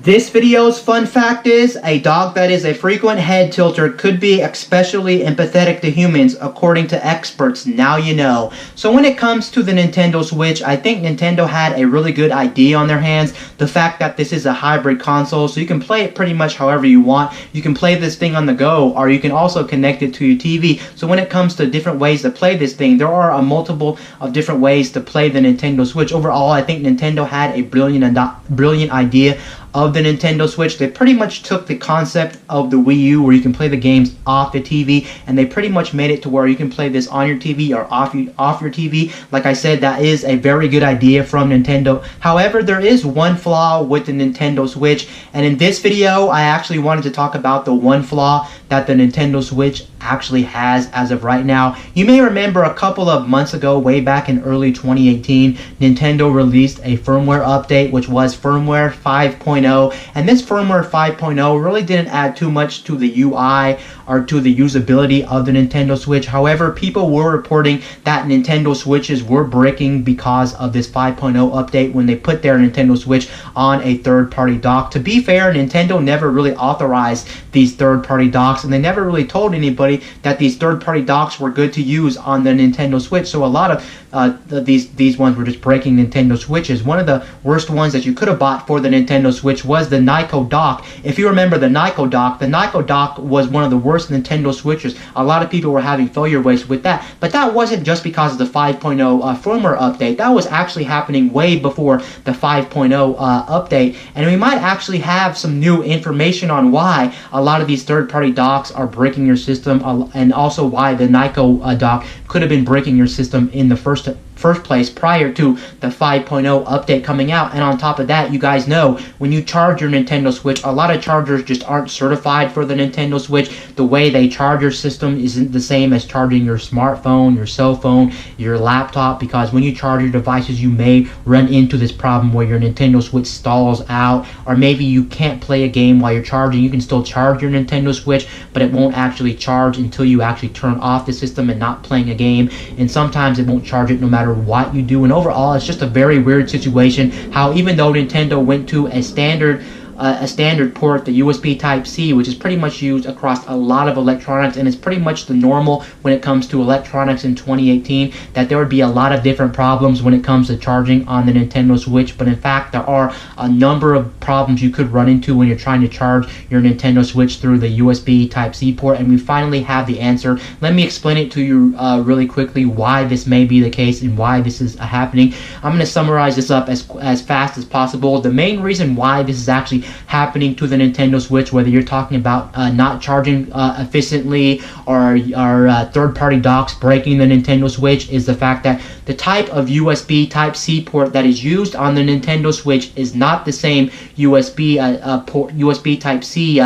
This video's fun fact is, a dog that is a frequent head tilter could be especially empathetic to humans, according to experts. Now you know. So when it comes to the Nintendo Switch, I think Nintendo had a really good idea on their hands. The fact that this is a hybrid console, so you can play it pretty much however you want. You can play this thing on the go, or you can also connect it to your TV. So when it comes to different ways to play this thing, there are a multiple of different ways to play the Nintendo Switch. Overall, I think Nintendo had a brilliant idea of the Nintendo Switch. They pretty much took the concept of the Wii U, where you can play the games off the TV, and they pretty much made it to where you can play this on your TV or off your TV. Like I said, that is a very good idea from Nintendo. However, there is one flaw with the Nintendo Switch, and in this video, I actually wanted to talk about the one flaw that the Nintendo Switch actually has as of right now. You may remember a couple of months ago, way back in early 2018, Nintendo released a firmware update, which was firmware 5.0, and this firmware 5.0 really didn't add too much to the UI or to the usability of the Nintendo Switch. However, people were reporting that Nintendo Switches were breaking because of this 5.0 update when they put their Nintendo Switch on a third-party dock. To be fair, Nintendo never really authorized these third-party docks, and they never really told anybody that these third-party docks were good to use on the Nintendo Switch. So a lot of these ones were just breaking Nintendo Switches. One of the worst ones that you could have bought for the Nintendo Switch was the Nyko dock. If you remember the Nyko dock was one of the worst Nintendo Switches. A lot of people were having failure rates with that, but that wasn't just because of the 5.0 firmware update. That was actually happening way before the 5.0 update, and we might actually have some new information on why a lot of these third-party docks are breaking your system, and also why the Nyko dock could have been breaking your system in the first place prior to the 5.0 update coming out. And on top of that, you guys know when you charge your Nintendo Switch, a lot of chargers just aren't certified for the Nintendo Switch. The way they charge your system isn't the same as charging your smartphone, your cell phone, your laptop, because when you charge your devices, you may run into this problem where your Nintendo Switch stalls out, or maybe you can't play a game while you're charging. You can still charge your Nintendo Switch, but it won't actually charge until you actually turn off the system and not playing a game, and sometimes it won't charge it no matter what you do. And overall, it's just a very weird situation how even though Nintendo went to a standard port, the USB Type-C, which is pretty much used across a lot of electronics, and it's pretty much the normal when it comes to electronics in 2018, that there would be a lot of different problems when it comes to charging on the Nintendo Switch. But in fact, there are a number of problems you could run into when you're trying to charge your Nintendo Switch through the USB Type-C port, and we finally have the answer. Let me explain it to you really quickly why this may be the case and why this is happening. I'm going to summarize this up as fast as possible. The main reason why this is actually happening to the Nintendo Switch, whether you're talking about not charging efficiently or third-party docks breaking the Nintendo Switch, is the fact that the type of USB Type-C port that is used on the Nintendo Switch is not the same USB Type-C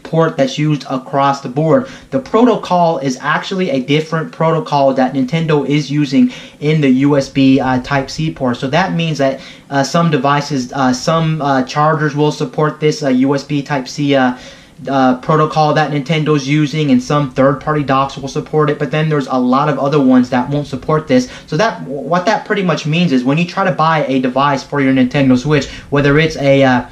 port that's used across the board. The protocol is actually a different protocol that Nintendo is using in the USB Type-C port. So that means that some devices, some chargers will support this USB Type-C protocol that Nintendo's using, and some third-party docks will support it, but then there's a lot of other ones that won't support this. So that what that pretty much means is when you try to buy a device for your Nintendo Switch, whether it's a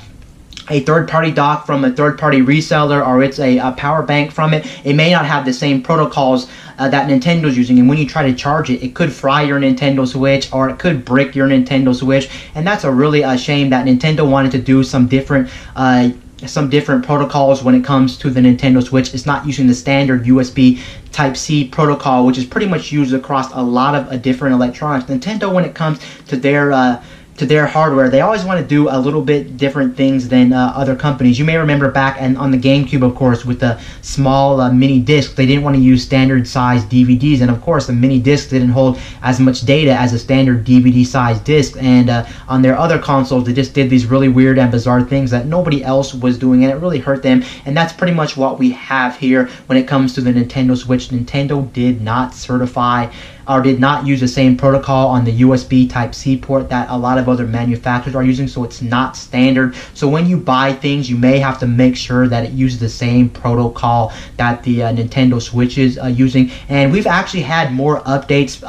third-party dock from a third-party reseller, or it's a power bank from it, it may not have the same protocols that Nintendo's using, and when you try to charge it, it could fry your Nintendo Switch, or it could brick your Nintendo Switch, and that's a really shame that Nintendo wanted to do some different protocols when it comes to the Nintendo Switch. It's not using the standard USB Type-C protocol, which is pretty much used across a lot of different electronics. Nintendo, when it comes to their hardware, they always want to do a little bit different things than other companies. You may remember back on the GameCube, of course, with the small mini disc, they didn't want to use standard size DVDs, and of course the mini disc didn't hold as much data as a standard DVD size disc, and on their other consoles they just did these really weird and bizarre things that nobody else was doing, and it really hurt them. And that's pretty much what we have here when it comes to the Nintendo Switch. Nintendo did not certify or did not use the same protocol on the USB Type-C port that a lot of other manufacturers are using, so it's not standard. So when you buy things, you may have to make sure that it uses the same protocol that the Nintendo Switch is using. And we've actually had more updates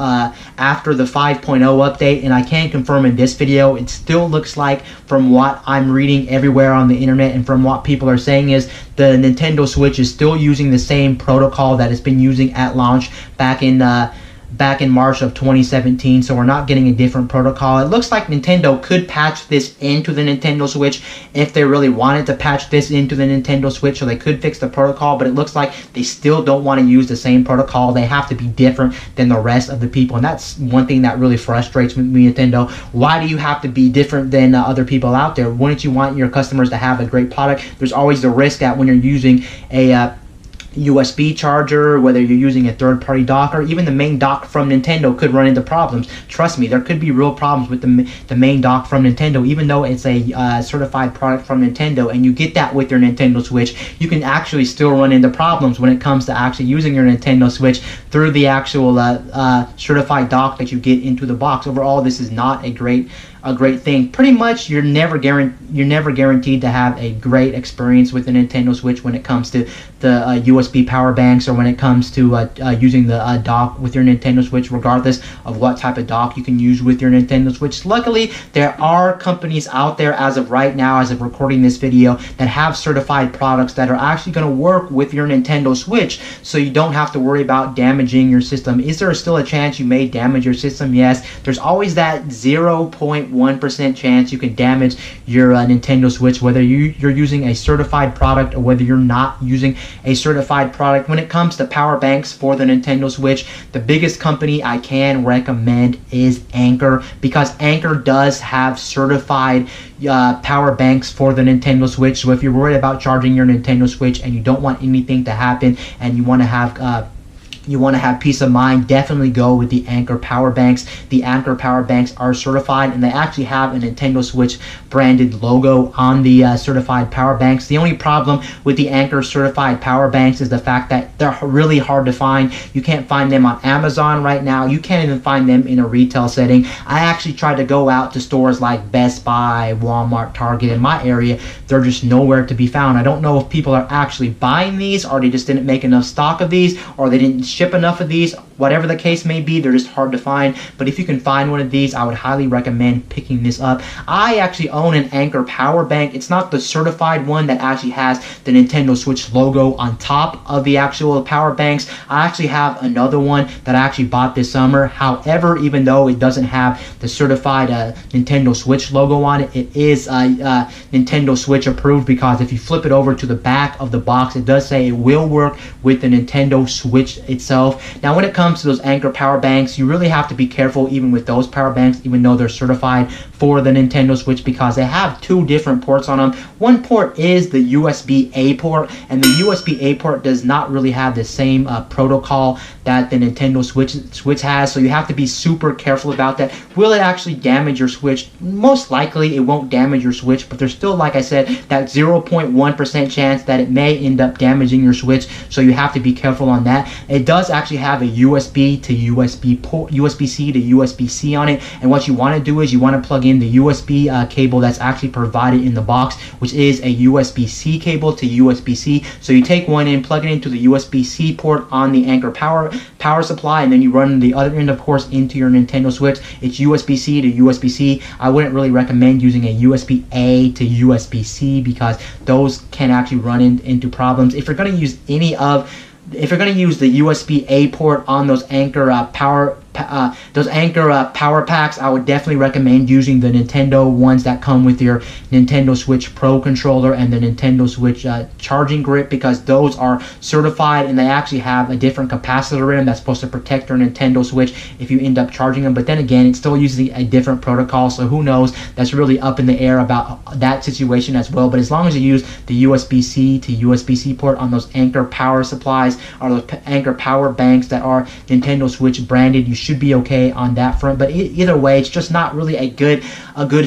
after the 5.0 update, and I can confirm in this video, it still looks like, from what I'm reading everywhere on the internet and from what people are saying, is the Nintendo Switch is still using the same protocol that it's been using at launch back in March of 2017, so we're not getting a different protocol. It looks like Nintendo could patch this into the Nintendo Switch if they really wanted to patch this into the Nintendo Switch, so they could fix the protocol, but it looks like they still don't want to use the same protocol. They have to be different than the rest of the people, and that's one thing that really frustrates me, Nintendo. Why do you have to be different than other people out there? Wouldn't you want your customers to have a great product? There's always the risk that when you're using a USB charger, whether you're using a third-party dock or even the main dock from Nintendo, could run into problems. Trust me, there could be real problems with the main dock from Nintendo. Even though it's a certified product from Nintendo and you get that with your Nintendo Switch, you can actually still run into problems when it comes to actually using your Nintendo Switch through the actual certified dock that you get into the box. Overall, this is not a great thing. Pretty much you're never guaranteed to have a great experience with the Nintendo Switch when it comes to the USB power banks, or when it comes to using the dock with your Nintendo Switch, regardless of what type of dock you can use with your Nintendo Switch. Luckily, there are companies out there as of right now, as of recording this video, that have certified products that are actually going to work with your Nintendo Switch, so you don't have to worry about damaging your system. Is there still a chance you may damage your system? Yes, there's always that 0.1% chance you can damage your Nintendo Switch, whether you're using a certified product or whether you're not using a certified product. When it comes to power banks for the Nintendo Switch, the biggest company I can recommend is Anker, because Anker does have certified power banks for the Nintendo Switch. So if you're worried about charging your Nintendo Switch and you don't want anything to happen and you want to have peace of mind, definitely go with the Anker power banks. The Anker power banks are certified, and they actually have a Nintendo Switch branded logo on the certified power banks. The only problem with the Anker certified power banks is the fact that they're really hard to find. You can't find them on Amazon right now. You can't even find them in a retail setting. I actually tried to go out to stores like Best Buy, Walmart, Target in my area. They're just nowhere to be found. I don't know if people are actually buying these, or they just didn't make enough stock of these, or they didn't ship enough of these. Whatever the case may be, they're just hard to find. But if you can find one of these, I would highly recommend picking this up. I actually own an Anker power bank. It's not the certified one that actually has the Nintendo Switch logo on top of the actual power banks. I actually have another one that I actually bought this summer. However, even though it doesn't have the certified Nintendo Switch logo on it, it is Nintendo Switch approved, because if you flip it over to the back of the box, it does say it will work with the Nintendo Switch itself. Now, when it comes to those Anker power banks, you really have to be careful even with those power banks, even though they're certified for the Nintendo Switch, because they have two different ports on them. One port is the USB-A port, and the USB-A port does not really have the same protocol that the Nintendo Switch has, so you have to be super careful about that. Will it actually damage your Switch? Most likely it won't damage your Switch, but there's still, like I said, that 0.1% chance that it may end up damaging your Switch, so you have to be careful on that. It does actually have a USB to USB port, USB-C to USB-C on it, and what you want to do is you want to plug in the USB cable that's actually provided in the box, which is a USB-C cable to USB-C. So you take one in, plug it into the USB-C port on the Anker power supply, and then you run the other end, of course, into your Nintendo Switch. It's USB-C to USB-C. I wouldn't really recommend using a USB-A to USB-C, because those can actually run into problems. If you're going to use the USB-A port on those Anker power packs, I would definitely recommend using the Nintendo ones that come with your Nintendo Switch Pro controller and the Nintendo Switch charging grip, because those are certified and they actually have a different capacitor in them that's supposed to protect your Nintendo Switch if you end up charging them. But then again, it's still using a different protocol, so who knows? That's really up in the air about that situation as well. But as long as you use the USB-C to USB-C port on those Anker power supplies or those Anker power banks that are Nintendo Switch branded, you should be okay on that front. But either way, it's just not really a good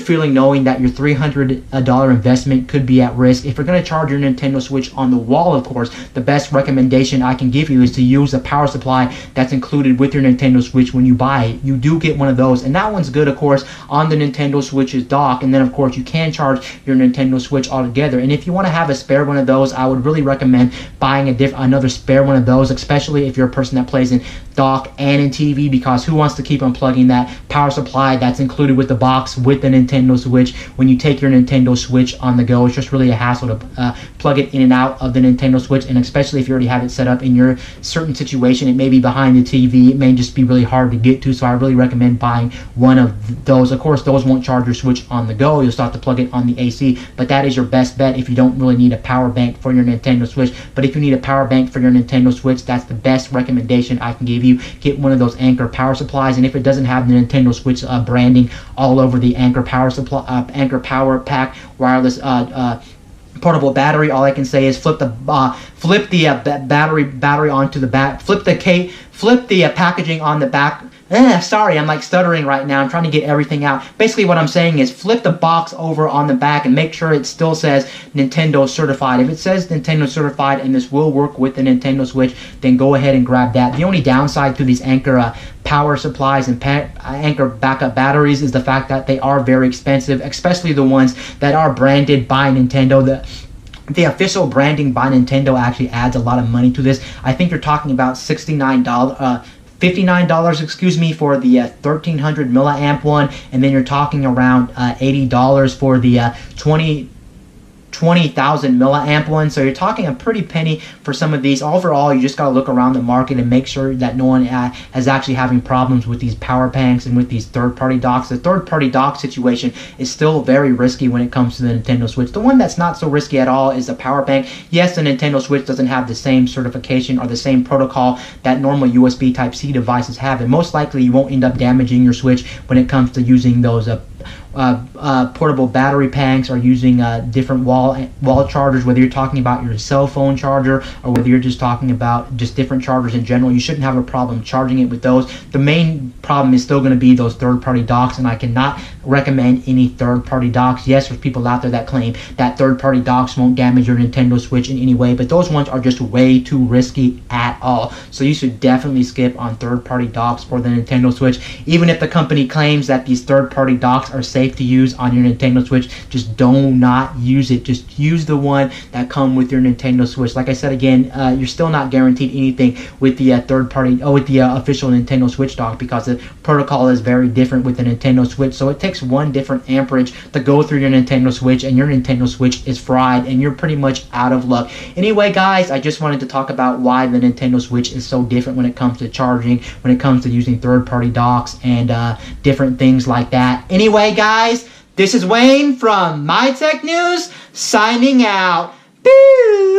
feeling knowing that your $300 investment could be at risk. If you're going to charge your Nintendo Switch on the wall, of course, the best recommendation I can give you is to use a power supply that's included with your Nintendo Switch when you buy it. You do get one of those, and that one's good, of course, on the Nintendo Switch's dock. And then, of course, you can charge your Nintendo Switch altogether. And if you want to have a spare one of those, I would really recommend buying another spare one of those, especially if you're a person that plays in dock and in TV, because who wants to keep unplugging that power supply that's included with the box with the Nintendo Switch when you take your Nintendo Switch on the go? It's just really a hassle to plug it in and out of the Nintendo Switch, and especially if you already have it set up in your certain situation, it may be behind the TV, it may just be really hard to get to. So I really recommend buying one of those. Of course, those won't charge your Switch on the go, you'll still have to plug it on the AC, but that is your best bet if you don't really need a power bank for your Nintendo Switch. But if you need a power bank for your Nintendo Switch, that's the best recommendation I can give you. Get one of those Anker power supplies, and if it doesn't have the Nintendo Switch branding all over the Anker power supply, Anker power pack wireless portable battery, all I can say is flip the battery onto the back, flip the packaging on the back. Sorry, I'm like stuttering right now. I'm trying to get everything out. Basically what I'm saying is flip the box over on the back and make sure it still says Nintendo certified. If it says Nintendo certified and this will work with the Nintendo Switch, then go ahead and grab that. The only downside to these Anker power supplies and Anker backup batteries is the fact that they are very expensive, especially the ones that are branded by Nintendo. The official branding by Nintendo actually adds a lot of money to this. I think you're talking about $59, excuse me, for the 1300 milliamp one, and then you're talking around $80 for the 20,000 milliamp one. So you're talking a pretty penny for some of these. Overall, you just got to look around the market and make sure that no one is actually having problems with these power banks and with these third-party docks. The third-party dock situation is still very risky when it comes to the Nintendo Switch. The one that's not so risky at all is the power bank. Yes, the Nintendo Switch doesn't have the same certification or the same protocol that normal USB Type-C devices have, and most likely you won't end up damaging your Switch when it comes to using those portable battery packs or using different wall chargers, whether you're talking about your cell phone charger or whether you're just talking about just different chargers in general. You shouldn't have a problem charging it with those. The main problem is still going to be those third-party docks, and I cannot recommend any third-party docks. Yes, there's people out there that claim that third-party docks won't damage your Nintendo Switch in any way, but those ones are just way too risky at all. So you should definitely skip on third-party docks for the Nintendo Switch. Even if the company claims that these third-party docks are safe to use on your Nintendo Switch, just do not use it. Just use the one that come with your Nintendo Switch. Like I said again, you're still not guaranteed anything with the with the official Nintendo Switch dock, because the protocol is very different with the Nintendo Switch. So it takes one different amperage to go through your Nintendo Switch, and your Nintendo Switch is fried and you're pretty much out of luck. Anyway, guys, I just wanted to talk about why the Nintendo Switch is so different when it comes to charging, when it comes to using third-party docks and different things like that. Anyway, guys, this is Wayne from My Tech News, signing out. Boo!